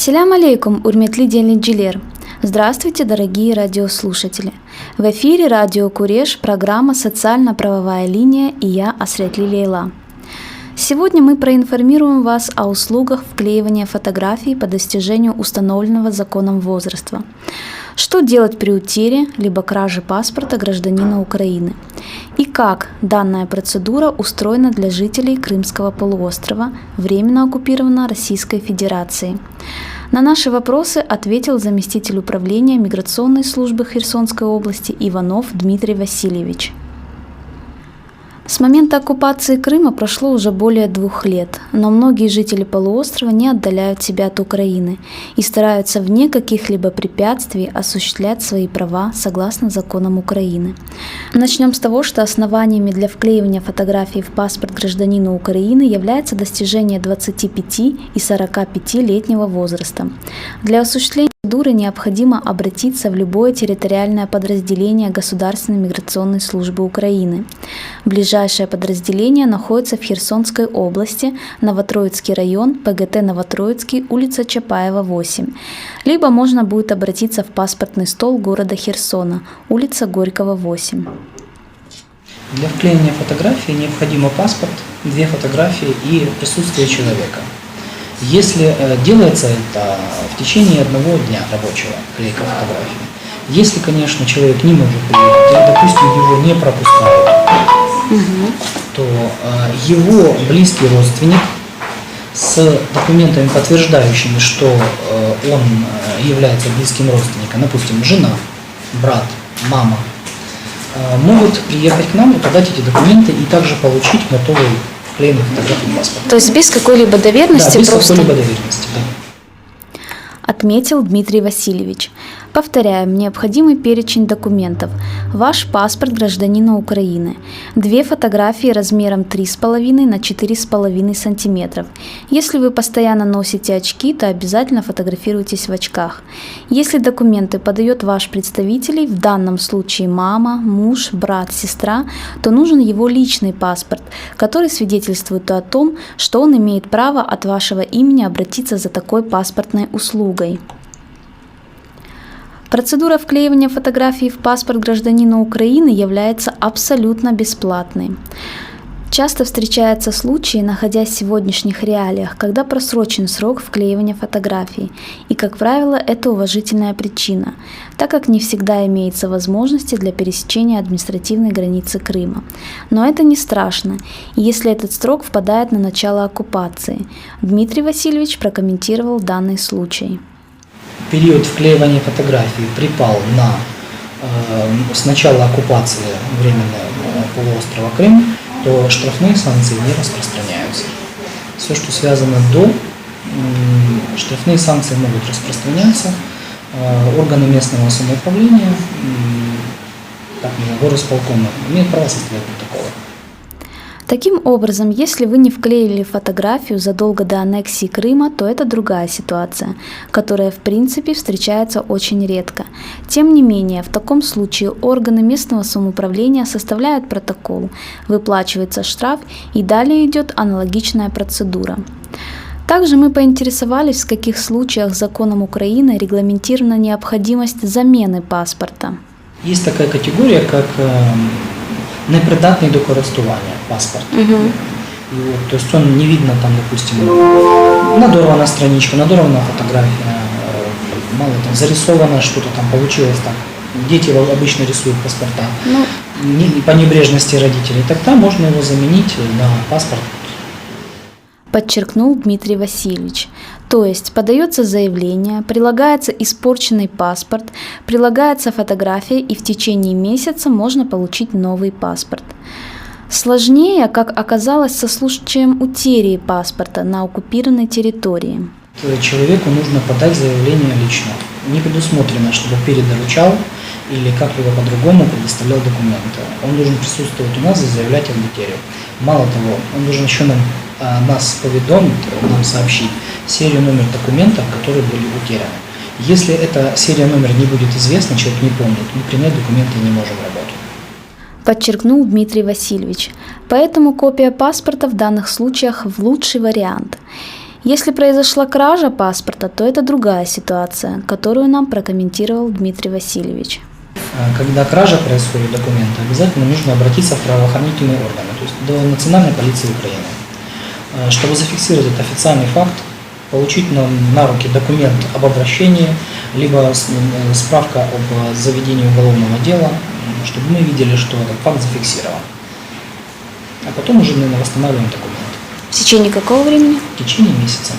Селям алейкум, урметли джилер. Здравствуйте, дорогие радиослушатели. В эфире радио Куреш, программа «Социально-правовая линия» и я, Асретли Лейла. Сегодня мы проинформируем вас о услугах вклеивания фотографий по достижению установленного законом возраста. Что делать при утере либо краже паспорта гражданина Украины? И как данная процедура устроена для жителей Крымского полуострова, временно оккупированного Российской Федерацией? На наши вопросы ответил заместитель управления миграционной службы Херсонской области Иванов Дмитрий Васильевич. С момента оккупации Крыма прошло уже более 2 лет, но многие жители полуострова не отдаляют себя от Украины и стараются вне каких-либо препятствий осуществлять свои права согласно законам Украины. Начнем с того, что основаниями для вклеивания фотографий в паспорт гражданина Украины является достижение 25 и 45-летнего возраста. Для осуществления процедуры необходимо обратиться в любое территориальное подразделение Государственной миграционной службы Украины. Ближайшее подразделение находится в Херсонской области, Новотроицкий район, ПГТ Новотроицкий, улица Чапаева, 8. Либо можно будет обратиться в паспортный стол города Херсона, улица Горького, 8. Для вклеивания фотографии необходимо паспорт, 2 фотографии и присутствие человека. Если делается это в течение 1 дня рабочего, клейка фотографии. Если, конечно, человек не может приехать, или, допустим, его не пропускают, то его близкий родственник с документами, подтверждающими, что он является близким родственником, допустим, жена, брат, мама, могут приехать к нам и подать эти документы и также получить готовый вклеенный фотографию паспорта. То есть без какой-либо доверенности? Да, без просто... какой-либо доверенности, да. Отметил Дмитрий Васильевич. Повторяем, необходимый перечень документов. Ваш паспорт гражданина Украины. 2 фотографии размером 3,5 на 4,5 см. Если вы постоянно носите очки, то обязательно фотографируйтесь в очках. Если документы подает ваш представитель, в данном случае мама, муж, брат, сестра, то нужен его личный паспорт, который свидетельствует о том, что он имеет право от вашего имени обратиться за такой паспортной услугой. Процедура вклеивания фотографий в паспорт гражданина Украины является абсолютно бесплатной. Часто встречаются случаи, находясь в сегодняшних реалиях, когда просрочен срок вклеивания фотографий, и, как правило, это уважительная причина, так как не всегда имеется возможности для пересечения административной границы Крыма. Но это не страшно, если этот срок впадает на начало оккупации. Дмитрий Васильевич прокомментировал данный случай. Период вклеивания фотографий припал на с начала оккупации временного полуострова Крым, то штрафные санкции не распространяются. Все, что связано до, штрафные санкции могут распространяться. Органы местного самоуправления, так горосполкома, имеют право составлять протоколы. Таким образом, если вы не вклеили фотографию задолго до аннексии Крыма, то это другая ситуация, которая в принципе встречается очень редко. Тем не менее, в таком случае органы местного самоуправления составляют протокол, выплачивается штраф и далее идет аналогичная процедура. Также мы поинтересовались, в каких случаях законом Украины регламентирована необходимость замены паспорта. Есть такая категория, как непридатний до користування паспорт. То есть он не видно там, допустим, надорвана страничка, надорвана фотография, мало там зарисовано что-то там получилось так. Дети обычно рисуют паспорта по небрежности родителей. Тогда можно его заменить на паспорт. Подчеркнул Дмитрий Васильевич. То есть подается заявление, прилагается испорченный паспорт, прилагается фотография, и в течение месяца можно получить новый паспорт. Сложнее, как оказалось, со случаем утери паспорта на оккупированной территории. Человеку нужно подать заявление лично. Не предусмотрено, чтобы передоручал или как-либо по-другому предоставлял документы. Он должен присутствовать у нас и заявлять об утере. Мало того, он должен еще нас поведомить, нам сообщить серию, номер документов, которые были утеряны. Если эта серия, номер не будет известна, человек не помнит, мы принять документы не можем работать. Подчеркнул Дмитрий Васильевич. Поэтому копия паспорта в данных случаях в лучший вариант. Если произошла кража паспорта, то это другая ситуация, которую нам прокомментировал Дмитрий Васильевич. Когда кража происходит документа, обязательно нужно обратиться в правоохранительные органы, то есть до Национальной полиции Украины, чтобы зафиксировать этот официальный факт, получить на руки документ об обращении, либо справка об заведении уголовного дела, чтобы мы видели, что этот факт зафиксирован. А потом уже мы восстанавливаем документ. В течение какого времени? В течение месяца.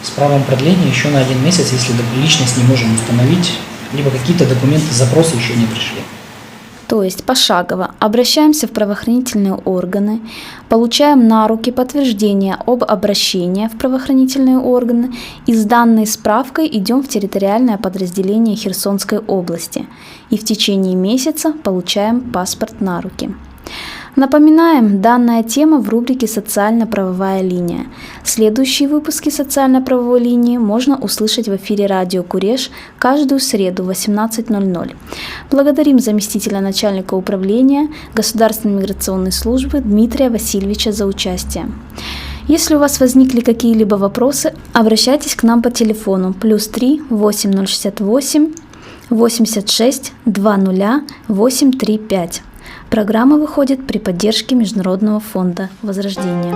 С правом продления еще на 1 месяц, если личность не можем установить, либо какие-то документы, запросы еще не пришли. То есть пошагово обращаемся в правоохранительные органы, получаем на руки подтверждение об обращении в правоохранительные органы и с данной справкой идем в территориальное подразделение Херсонской области и в течение месяца получаем паспорт на руки. Напоминаем, данная тема в рубрике «Социально-правовая линия». Следующие выпуски «Социально-правовой линии» можно услышать в эфире радио «Куреш» каждую среду в 18:00. Благодарим заместителя начальника управления Государственной миграционной службы Дмитрия Васильевича за участие. Если у вас возникли какие-либо вопросы, обращайтесь к нам по телефону +3 8068 86 20 835. Программа выходит при поддержке Международного фонда Возрождения.